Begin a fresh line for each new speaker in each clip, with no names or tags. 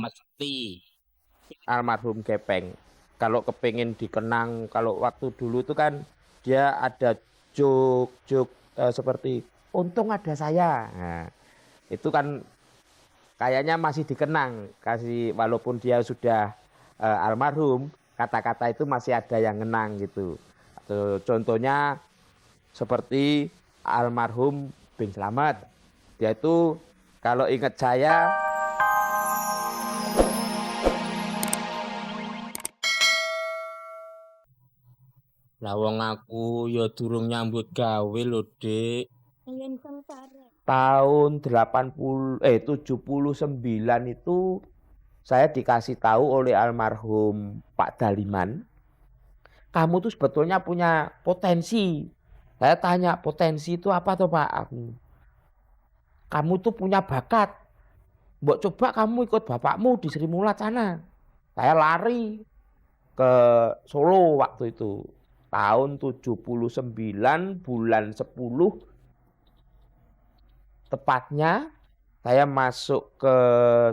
mesti.
almarhum Gepeng. Kalau kepengen dikenang, kalau waktu dulu itu kan dia ada joke-joke seperti untung ada saya. Nah, itu kan kayaknya masih dikenang, kasih walaupun dia sudah almarhum, kata-kata itu masih ada yang ngenang gitu. Atau contohnya seperti almarhum Bing Slamet, dia itu kalau ingat saya.
Lah wong aku ya durung nyambut gawe lho, Dik.
Tahun 79 itu saya dikasih tahu oleh almarhum Pak Daliman, kamu tuh sebetulnya punya potensi. Saya tanya, potensi itu apa tuh Pak? Kamu tuh punya bakat. Mbok coba kamu ikut bapakmu di Sri Mulat sana. Saya lari ke Solo waktu itu. Tahun 79 bulan 10 tepatnya saya masuk ke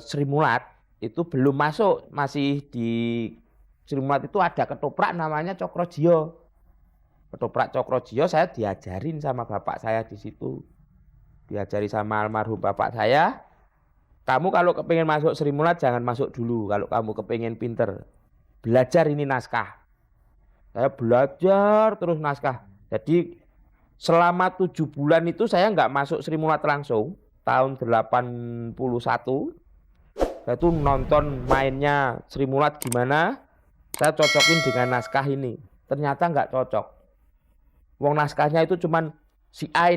Sri Mulat. Itu belum masuk, masih di Sri Mulat itu ada ketoprak namanya Cokrojiyo. Ketoprak Cokrojiyo saya diajarin sama bapak saya di situ. Diajari sama almarhum bapak saya. Kamu kalau kepengen masuk Sri Mulat jangan masuk dulu. Kalau kamu kepengen pinter, belajar ini naskah. Saya belajar terus naskah. Jadi selama 7 bulan itu saya nggak masuk Sri Mulat langsung. Tahun 81 saya tuh nonton mainnya Sri Mulat gimana, saya cocokin dengan naskah ini. Ternyata nggak cocok. Wong naskahnya itu cuman si A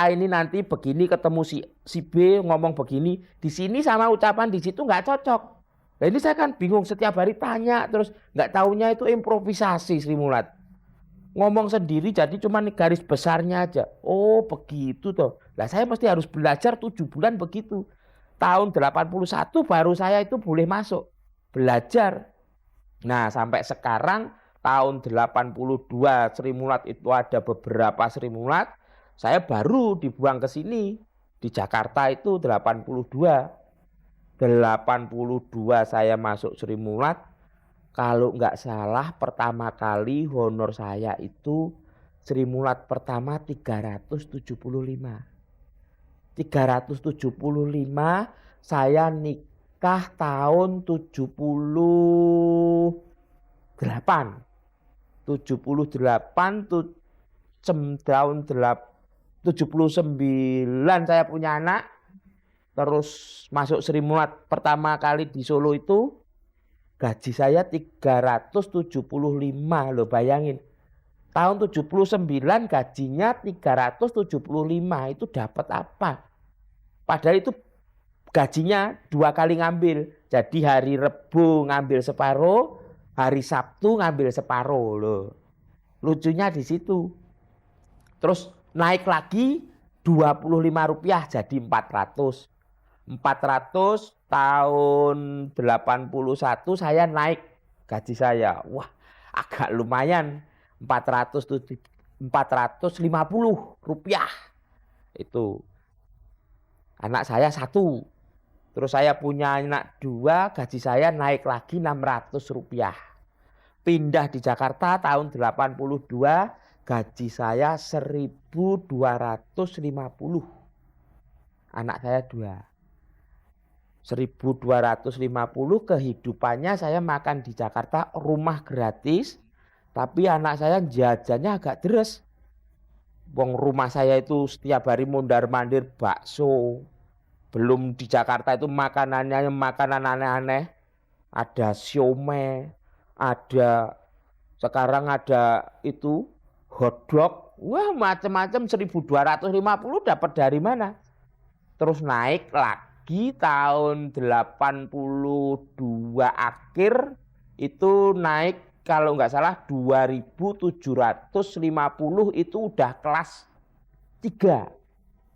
ini nanti begini ketemu si B ngomong begini. Di sini sama ucapan di situ nggak cocok. Nah ini saya kan bingung, setiap hari tanya terus nggak taunya itu improvisasi Sri Mulat. Ngomong sendiri jadi cuma garis besarnya aja. Oh begitu toh. Lah saya mesti harus belajar 7 bulan begitu. Tahun 81 baru saya itu boleh masuk belajar. Nah sampai sekarang tahun 82 Sri Mulat itu ada beberapa Sri Mulat. Saya baru dibuang ke sini. Di Jakarta itu 82. 82 saya masuk Sri Mulat. Kalau nggak salah pertama kali honor saya itu Sri Mulat pertama 375. 375 saya nikah tahun 78. 78 tuh tahun 79 saya punya anak. Terus masuk Sri Mulat pertama kali di Solo itu gaji saya 375 loh, bayangin. Tahun 79 gajinya 375 itu dapat apa? Padahal itu gajinya 2 kali ngambil. Jadi hari Rebo ngambil separuh, hari Sabtu ngambil separuh loh. Lucunya di situ. Terus naik lagi Rp25 jadi 400. 400 tahun 81 saya naik gaji saya. Wah, agak lumayan. 450 rupiah. Itu. Anak saya 1. Terus saya punya anak 2, gaji saya naik lagi 600 rupiah. Pindah di Jakarta tahun 82, gaji saya 1.250. Anak saya 2. 1.250 kehidupannya saya makan di Jakarta rumah gratis. Tapi anak saya jajannya agak deres. Wong rumah saya itu setiap hari mondar-mandir bakso. Belum di Jakarta itu makanannya makanan aneh-aneh. Ada siomay, ada sekarang ada itu hotdog. Wah macam-macam 1.250 dapat dari mana? Terus naik lagi tahun 82 akhir itu naik kalau nggak salah 2.750 itu udah kelas 3.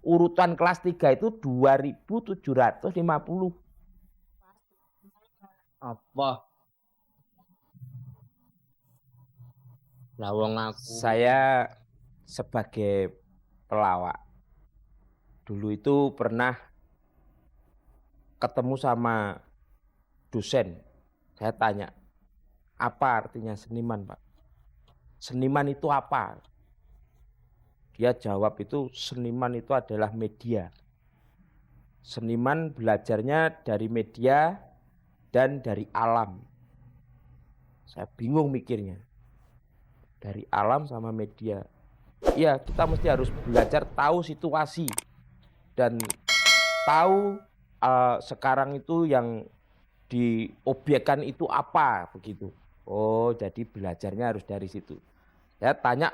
Urutan kelas 3 itu 2.750.
Apa? Lah wong aku
Saya sebagai pelawak dulu itu pernah ketemu sama dosen. Saya tanya, apa artinya seniman, Pak? Seniman itu apa? Dia jawab itu seniman itu adalah media. Seniman belajarnya dari media dan dari alam. Saya bingung mikirnya. Dari alam sama media. Iya, kita mesti harus belajar tahu situasi dan tahu sekarang itu yang diobjekkan itu apa begitu. Oh, jadi belajarnya harus dari situ. Saya tanya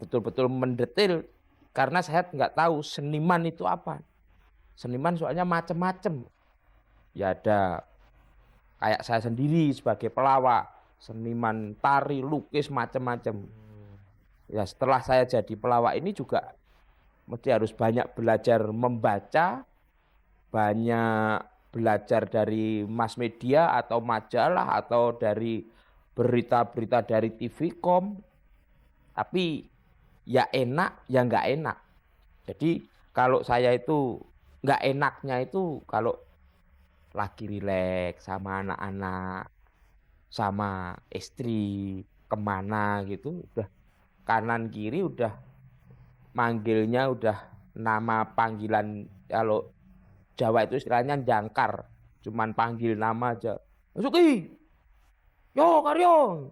betul-betul mendetail karena saya nggak tahu seniman itu apa. Seniman soalnya macam-macam. Ya ada kayak saya sendiri sebagai pelawak, seniman tari, lukis macam-macam. Ya setelah saya jadi pelawak ini juga mesti harus banyak belajar membaca, banyak belajar dari mass media atau majalah atau dari berita-berita dari TV.com. Tapi ya enak, ya nggak enak. Jadi kalau saya itu nggak enaknya itu kalau lagi rileks sama anak-anak, sama istri, kemana gitu, udah kanan kiri udah manggilnya udah nama panggilan, kalau Jawa itu istilahnya jangkar, cuman panggil nama aja. Masuki, yo Karyo.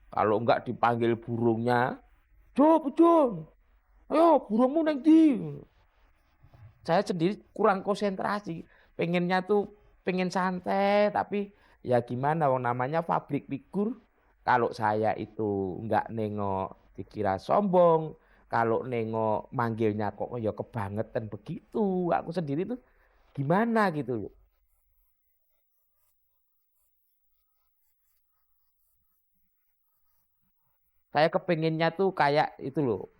Kalau enggak dipanggil burungnya, Jo Bujung, ayo burungmu neng di. Saya sendiri kurang konsentrasi, pengennya tuh pengen santai, tapi ya gimana, wong namanya public figure. Kalau saya itu enggak nengok dikira sombong, kalau nengok manggilnya kok ya kebangetan begitu. Aku sendiri tuh gimana gitu loh. Saya kepengennya tuh kayak itu loh.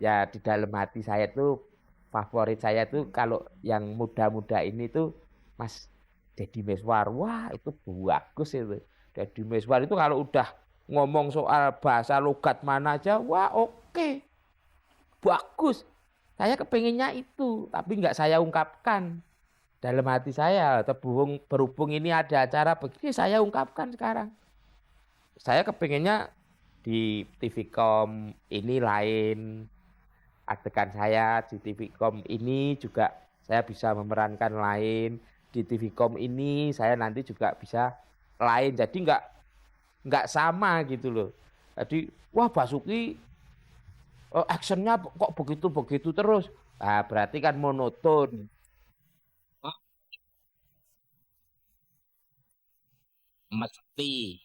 Ya di dalam hati saya tuh favorit saya tuh kalau yang muda-muda ini tuh Mas Deddy Mezwar. Wah, itu bagus itu. Deddy Mezwar itu kalau udah ngomong soal bahasa logat mana aja, wah oke. Bagus. Saya kepengennya itu, tapi nggak saya ungkapkan dalam hati saya. Berhubung ini ada acara begini, saya ungkapkan sekarang. Saya kepengennya di TV.com ini lain, adegan saya di TV.com ini juga saya bisa memerankan lain, di TV.com ini saya nanti juga bisa lain, jadi nggak sama gitu loh. Jadi wah Basuki actionnya kok begitu terus, nah berarti kan monoton.
Mesti.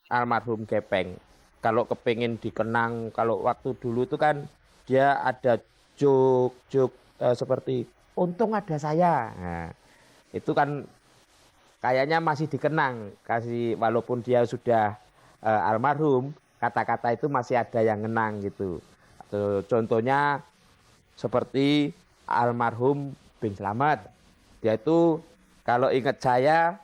Almarhum Gepeng kalau kepengen dikenang, kalau waktu dulu itu kan dia ada joke seperti untung ada saya. Nah, itu kan kayaknya masih dikenang, kasih walaupun dia sudah almarhum, kata-kata itu masih ada yang ngenang gitu. Atau contohnya seperti almarhum Bing Slamet, dia itu kalau ingat saya,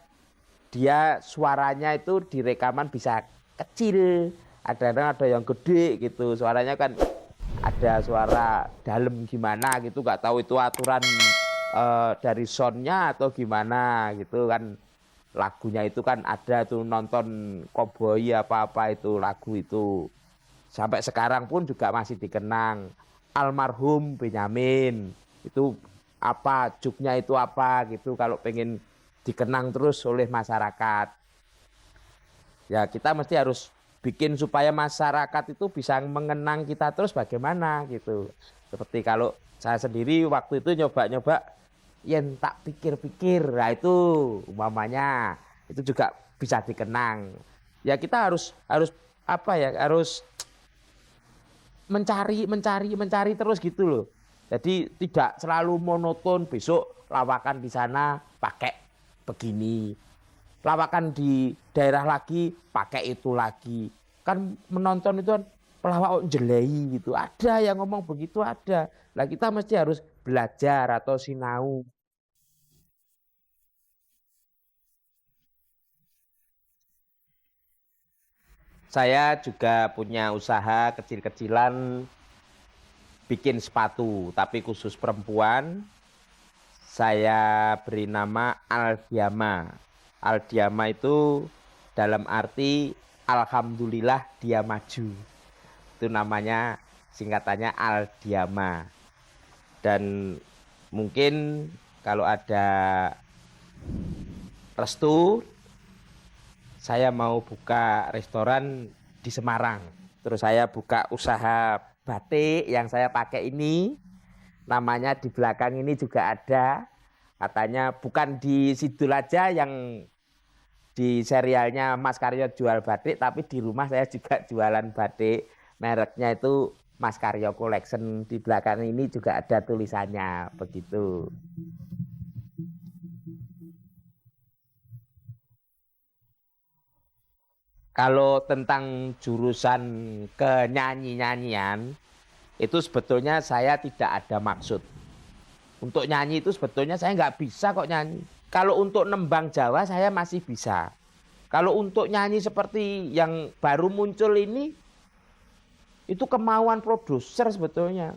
dia suaranya itu di rekaman bisa kecil, ada yang gede gitu, suaranya kan ada suara dalam gimana gitu, nggak tahu itu aturan dari soundnya atau gimana gitu kan. Lagunya itu kan ada tuh, nonton Koboi apa-apa itu lagu itu sampai sekarang pun juga masih dikenang. Almarhum Benyamin itu apa juknya itu apa gitu, kalau pengen dikenang terus oleh masyarakat. Ya kita mesti harus bikin supaya masyarakat itu bisa mengenang kita terus bagaimana gitu. Seperti kalau saya sendiri waktu itu nyoba-nyoba yang tak pikir-pikir, nah itu umpamanya itu juga bisa dikenang. Ya kita harus apa ya, harus mencari terus gitu loh. Jadi tidak selalu monoton, besok lawakan di sana pakai begini, lawakan di daerah lagi pakai itu lagi. Kan menonton itu kan pelawak jelei gitu. Ada yang ngomong begitu, ada. Lah kita mesti harus belajar atau sinau. Saya juga punya usaha kecil-kecilan bikin sepatu, tapi khusus perempuan. saya beri nama Aldiama. Aldiama itu dalam arti alhamdulillah dia maju. Itu namanya singkatannya Aldiama. Dan mungkin kalau ada restu, saya mau buka restoran di Semarang. Terus saya buka usaha batik yang saya pakai ini. Namanya di belakang ini juga ada. Katanya bukan di Sidul aja yang di serialnya Mas Karyo jual batik, tapi di rumah saya juga jualan batik. Mereknya itu Mas Karyo Collection. Di belakang ini juga ada tulisannya begitu. Kalau tentang jurusan kenyanyi-nyanyian, itu sebetulnya saya tidak ada maksud. Untuk nyanyi itu sebetulnya saya nggak bisa kok nyanyi. Kalau untuk nembang Jawa saya masih bisa. Kalau untuk nyanyi seperti yang baru muncul ini, itu kemauan produser sebetulnya.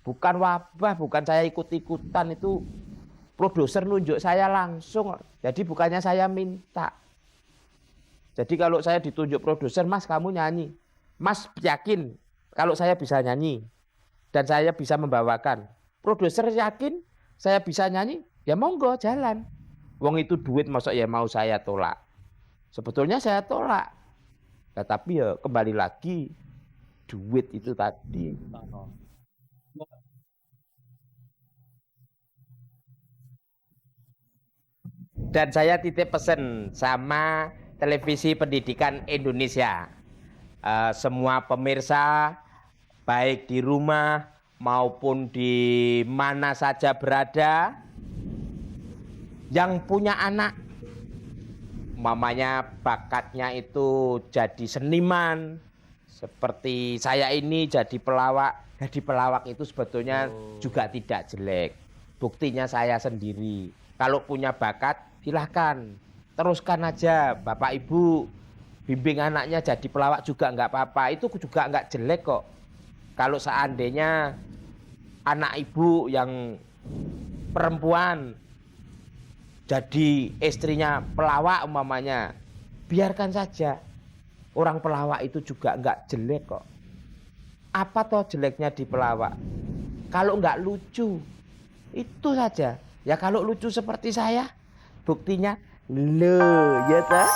Bukan wabah, bukan saya ikut-ikutan, itu produser nunjuk saya langsung. Jadi bukannya saya minta. Jadi kalau saya ditunjuk produser, Mas kamu nyanyi. Mas yakin kalau saya bisa nyanyi dan saya bisa membawakan. Produser yakin saya bisa nyanyi, ya monggo jalan. Wong itu duit masa ya mau saya tolak. Sebetulnya saya tolak. Tetapi ya kembali lagi duit itu tadi. Dan saya titip pesan sama Televisi Pendidikan Indonesia. Semua pemirsa, baik di rumah maupun di mana saja berada, yang punya anak, mamanya bakatnya itu jadi seniman, seperti saya ini jadi pelawak. Jadi pelawak itu sebetulnya juga tidak jelek. Buktinya saya sendiri. Kalau punya bakat, silahkan teruskan aja, Bapak Ibu bimbing anaknya jadi pelawak juga nggak apa-apa, itu juga nggak jelek kok. Kalau seandainya anak ibu yang perempuan jadi istrinya pelawak umpamanya, biarkan saja. Orang pelawak itu juga nggak jelek kok. Apa toh jeleknya di pelawak? Kalau nggak lucu, itu saja. Ya kalau lucu seperti saya, buktinya lo, ya toh?